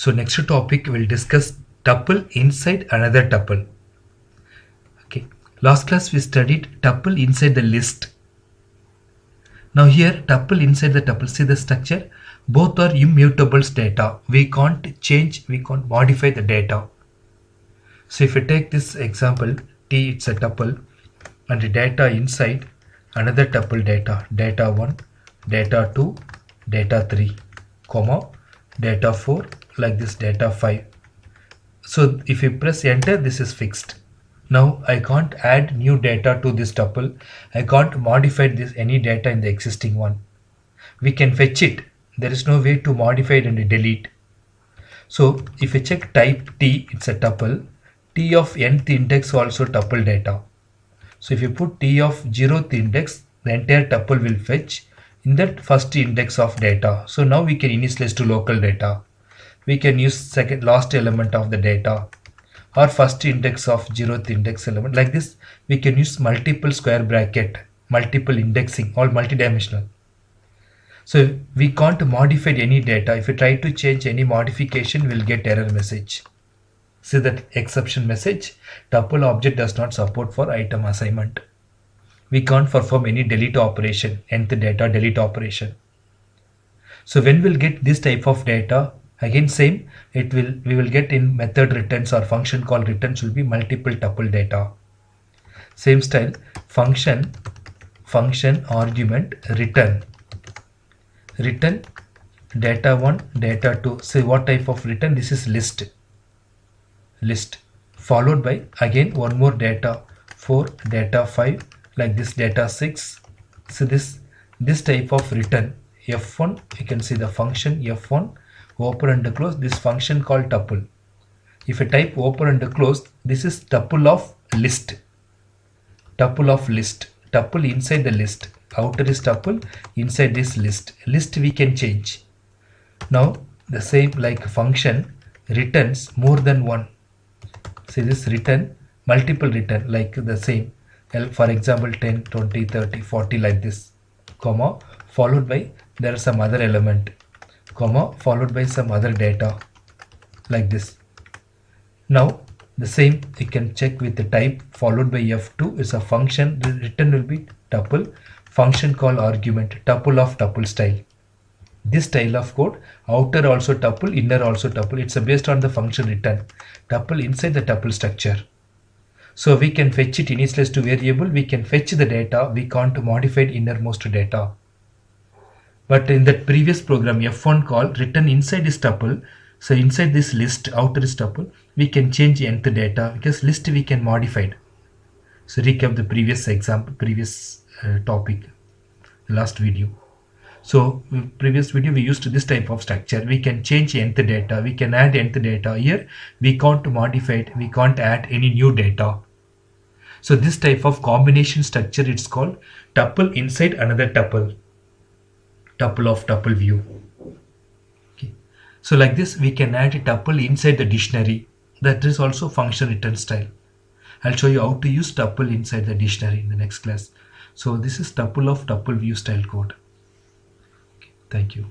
So next topic we'll discuss tuple inside another tuple. Okay. Last class we studied tuple inside the list. Now here tuple inside the tuple, see the structure, both are immutable data. We can't change, we can't modify the data. So if you take this example, T it's a tuple and the data inside another tuple data 1, data 2, data 3, comma, data 4, like this data 5. So if you press enter, this is fixed. Now I can't add new data to this tuple. I can't modify this any data in the existing one. We can fetch it. There is no way to modify it and delete. So if you check type T, it's a tuple. T of nth index also tuple data. So if you put T of 0th index, the entire tuple will fetch in that first index of data. So now we can initialize to local data. We can use last element of the data or first index of 0th index element. Like this, we can use multiple square bracket, multiple indexing, all multidimensional. So we can't modify any data. If you try to change any modification, we'll get error message. See that exception message, tuple object does not support for item assignment. We can't perform any delete operation, nth data delete operation. So when we'll get this type of data, again same, we will get in method returns or function call returns will be multiple tuple data. Same style, function argument return data 1, data 2. So what type of return? This is list followed by again one more data 4, data 5, like this data 6. So this type of return f1, you can see the function f1 open and close, this function called tuple. If you type open and close, this is tuple of list, tuple inside the list, outer is tuple, inside this list we can change. Now the same like function returns more than one. See this return, multiple return, like the same, for example 10, 20, 30, 40, like this, comma, followed by there is some other element, comma, followed by some other data, like this. Now the same you can check with the type followed by f2 is a function, the return will be tuple, function call argument, tuple of tuple style. This style of code, outer also tuple, inner also tuple. It's based on the function return, tuple inside the tuple structure. So we can fetch it initialize to variable, we can fetch the data, we can't modify innermost data. But in that previous program, f1 call return inside is tuple. So inside this list, outer is tuple, we can change nth data because list we can modify. So recap the previous example, previous topic, last video. So previous video we used this type of structure. We can change nth data, we can add nth data. Here we can't modify it, we can't add any new data. So this type of combination structure, it's called tuple inside another tuple, tuple of tuple view. Okay. So like this we can add a tuple inside the dictionary. That is also function return style. I'll show you how to use tuple inside the dictionary in the next class. So this is tuple of tuple view style code. Thank you.